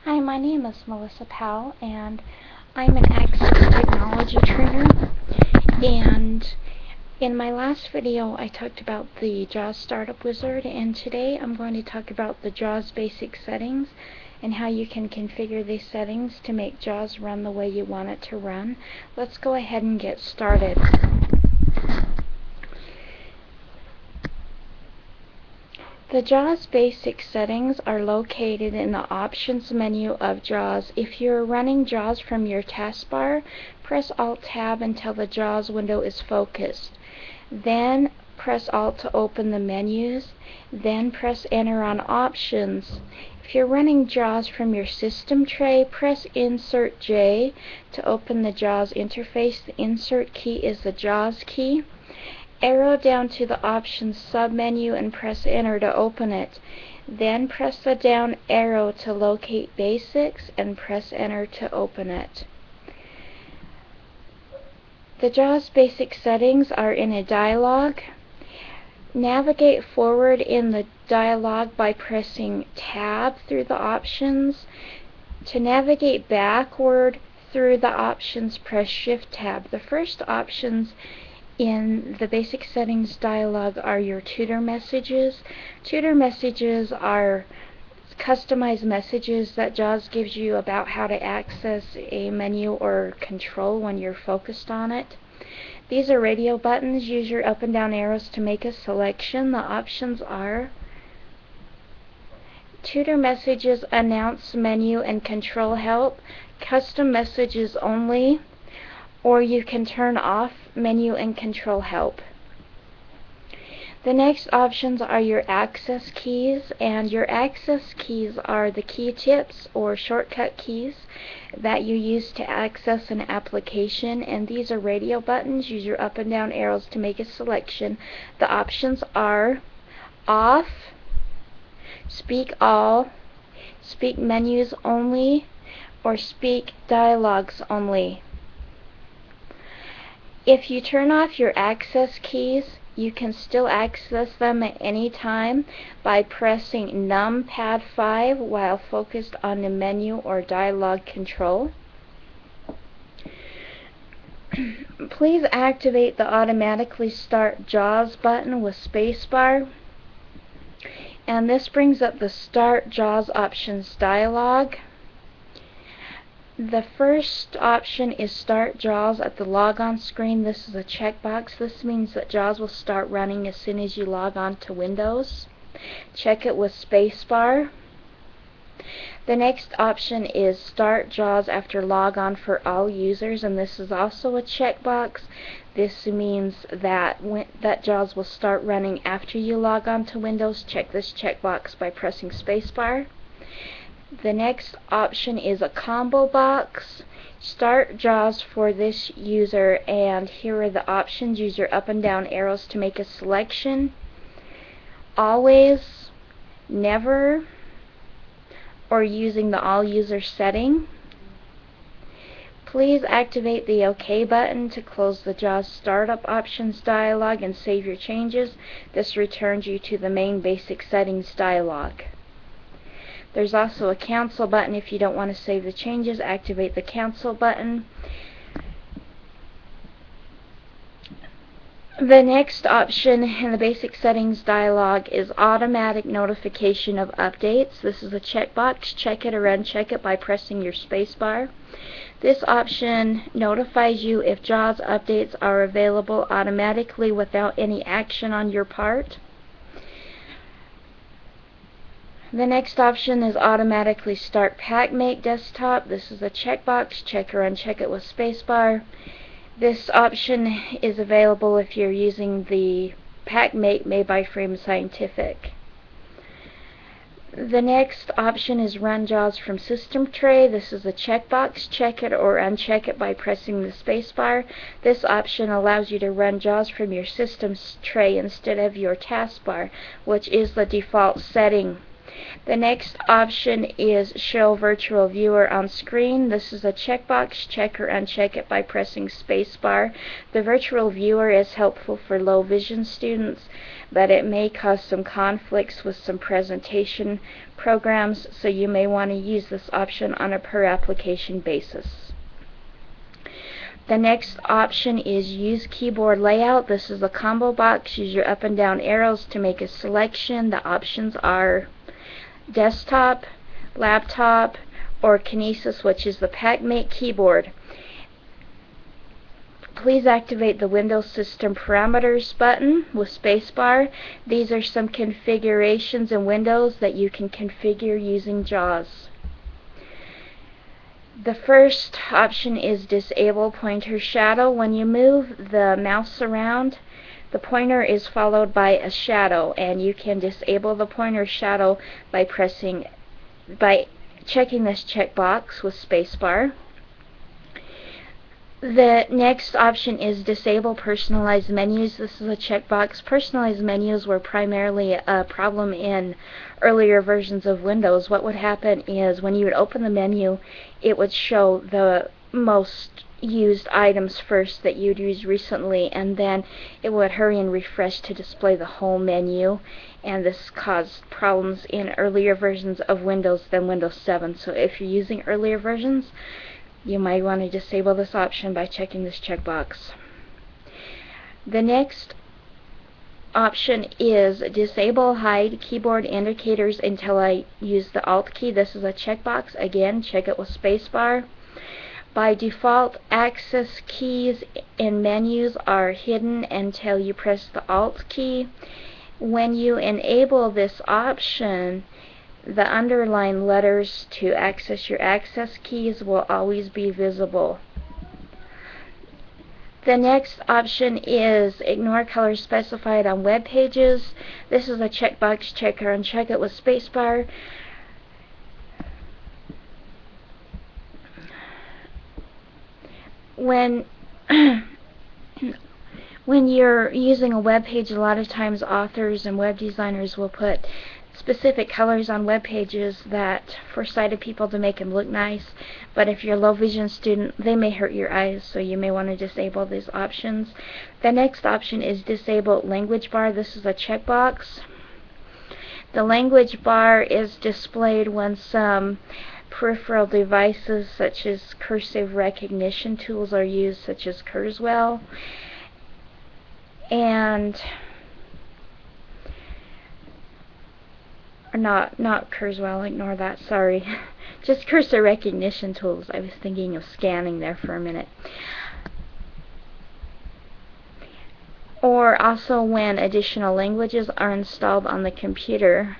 Hi, my name is Melissa Powell, and I'm an Access Technology Trainer. And in my last video, I talked about the JAWS Startup Wizard, and today I'm going to talk about the JAWS basic settings and how you can configure these settings to make JAWS run the way you want it to run. Let's go ahead and get started. The JAWS basic settings are located in the Options menu of JAWS. If you're running JAWS from your taskbar, press Alt-Tab until the JAWS window is focused. Then press Alt to open the menus. Then press Enter on Options. If you're running JAWS from your system tray, press Insert J to open the JAWS interface. The Insert key is the JAWS key. Arrow down to the Options submenu and press Enter to open it. Then press the down arrow to locate Basics and press Enter to open it. The JAWS basic settings are in a dialog. Navigate forward in the dialog by pressing Tab through the options. To navigate backward through the options, press Shift-Tab. The first options in the basic settings dialog are your tutor messages. Tutor messages are customized messages that JAWS gives you about how to access a menu or control when you're focused on it. These are radio buttons. Use your up and down arrows to make a selection. The options are tutor messages, announce menu and control help, custom messages only, or you can turn off menu and control help. The next options are your access keys, and your access keys are the key tips or shortcut keys that you use to access an application, and these are radio buttons. Use your up and down arrows to make a selection. The options are off, speak all, speak menus only, or speak dialogues only. If you turn off your access keys, you can still access them at any time by pressing numpad 5 while focused on the menu or dialog control. Please activate the automatically start JAWS button with spacebar, and this brings up the Start JAWS Options dialog. The first option is Start JAWS at the logon screen. This is a checkbox. This means that JAWS will start running as soon as you log on to Windows. Check it with spacebar. The next option is Start JAWS after logon for all users, and this is also a checkbox. This means that JAWS will start running after you log on to Windows. Check this checkbox by pressing spacebar. The next option is a combo box. Start JAWS for this user, and here are the options. Use your up and down arrows to make a selection. Always, never, or using the all user setting. Please activate the OK button to close the JAWS Startup Options dialog and save your changes. This returns you to the main basic settings dialog. There's also a cancel button. If you don't want to save the changes, activate the cancel button. The next option in the basic settings dialog is automatic notification of updates. This is a checkbox. Check it or uncheck it by pressing your spacebar. This option notifies you if JAWS updates are available automatically without any action on your part. The next option is automatically start PackMate desktop. This is a checkbox. Check or uncheck it with spacebar. This option is available if you're using the PackMate made by Frame Scientific. The next option is run JAWS from system tray. This is a checkbox. Check it or uncheck it by pressing the spacebar. This option allows you to run JAWS from your system's tray instead of your taskbar, which is the default setting. The next option is Show Virtual Viewer on Screen. This is a checkbox. Check or uncheck it by pressing spacebar. The virtual viewer is helpful for low vision students, but it may cause some conflicts with some presentation programs, so you may want to use this option on a per application basis. The next option is Use Keyboard Layout. This is a combo box. Use your up and down arrows to make a selection. The options are desktop, laptop, or Kinesis, which is the PacMate keyboard. Please activate the Windows System Parameters button with spacebar. These are some configurations in Windows that you can configure using JAWS. The first option is Disable Pointer Shadow. When you move the mouse around, the pointer is followed by a shadow, and you can disable the pointer shadow by checking this checkbox with spacebar. The next option is Disable Personalized Menus. This is a checkbox. Personalized menus were primarily a problem in earlier versions of Windows. What would happen is when you would open the menu, it would show the most used items first that you'd used recently, and then it would hurry and refresh to display the whole menu, and this caused problems in earlier versions of Windows than Windows 7. So if you're using earlier versions, you might want to disable this option by checking this checkbox. The next option is Disable Hide Keyboard Indicators until I use the Alt key. This is a checkbox. Again, check it with spacebar. By default, access keys in menus are hidden until you press the Alt key. When you enable this option, the underlined letters to access your access keys will always be visible. The next option is Ignore colors specified on web pages. This is a checkbox. Check or uncheck it with spacebar. When you're using a web page, a lot of times authors and web designers will put specific colors on web pages that for sighted people to make them look nice, but if you're a low vision student, they may hurt your eyes, so you may want to disable these options. The next option is Disable Language Bar. This is a checkbox. The language bar is displayed when some peripheral devices such as cursive recognition tools are used, such as Kurzweil, and not Kurzweil, ignore that, sorry. Just cursor recognition tools. I was thinking of scanning there for a minute. Or also when additional languages are installed on the computer.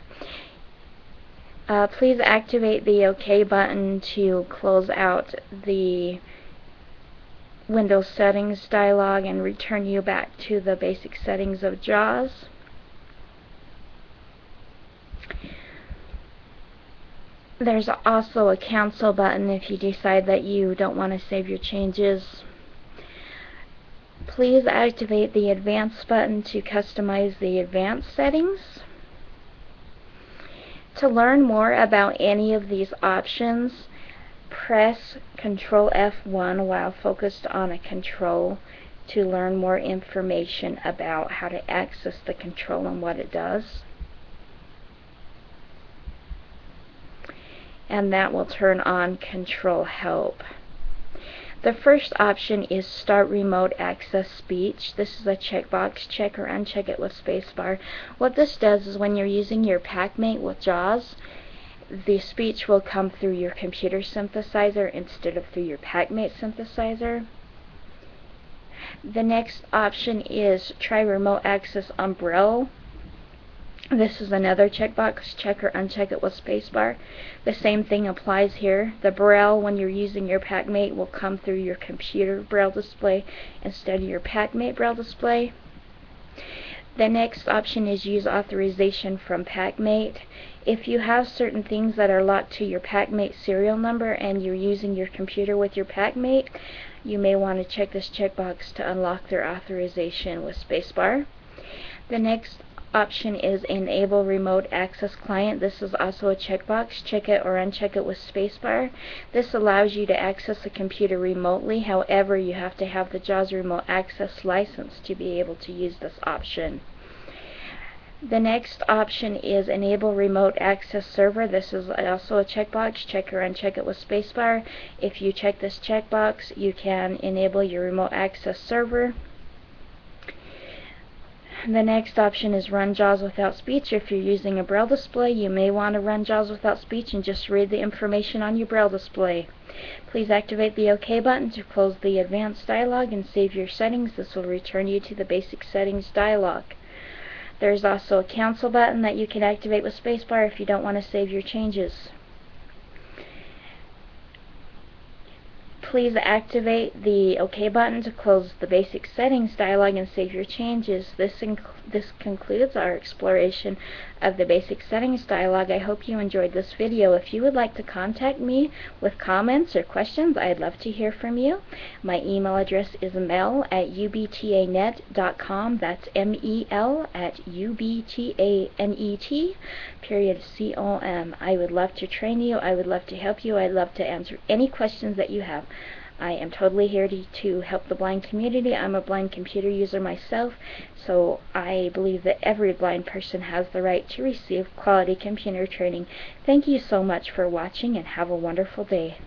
Please activate the OK button to close out the Windows settings dialog and return you back to the basic settings of JAWS. There's also a cancel button if you decide that you don't want to save your changes. Please activate the advanced button to customize the advanced settings. To learn more about any of these options, press Ctrl F1 while focused on a control to learn more information about how to access the control and what it does. And that will turn on Control Help. The first option is Start Remote Access Speech. This is a checkbox. Check or uncheck it with spacebar. What this does is when you're using your PacMate with JAWS, the speech will come through your computer synthesizer instead of through your PacMate synthesizer. The next option is Try Remote Access on Braille. This is another checkbox. Check or uncheck it with spacebar. The same thing applies here. The Braille, when you're using your PacMate, will come through your computer Braille display instead of your PacMate Braille display. The next option is Use Authorization from PacMate. If you have certain things that are locked to your PacMate serial number and you're using your computer with your PacMate, you may want to check this checkbox to unlock their authorization with spacebar. The next option is Enable Remote Access Client. This is also a checkbox. Check it or uncheck it with spacebar. This allows you to access the computer remotely. However, you have to have the JAWS Remote Access license to be able to use this option. The next option is Enable Remote Access Server. This is also a checkbox. Check or uncheck it with spacebar. If you check this checkbox, you can enable your remote access server. The next option is Run JAWS Without Speech. If you're using a Braille display, you may want to run JAWS Without Speech and just read the information on your Braille display. Please activate the OK button to close the advanced dialog and save your settings. This will return you to the basic settings dialog. There's also a cancel button that you can activate with spacebar if you don't want to save your changes. Please activate the OK button to close the basic settings dialog and save your changes. This concludes our exploration of the basic settings dialog. I hope you enjoyed this video. If you would like to contact me with comments or questions, I'd love to hear from you. My email address is mel@ubtanet.com. That's MEL@ubtanet.com. I would love to train you. I would love to help you. I'd love to answer any questions that you have. I am totally here to help the blind community. I'm a blind computer user myself, so I believe that every blind person has the right to receive quality computer training. Thank you so much for watching and have a wonderful day.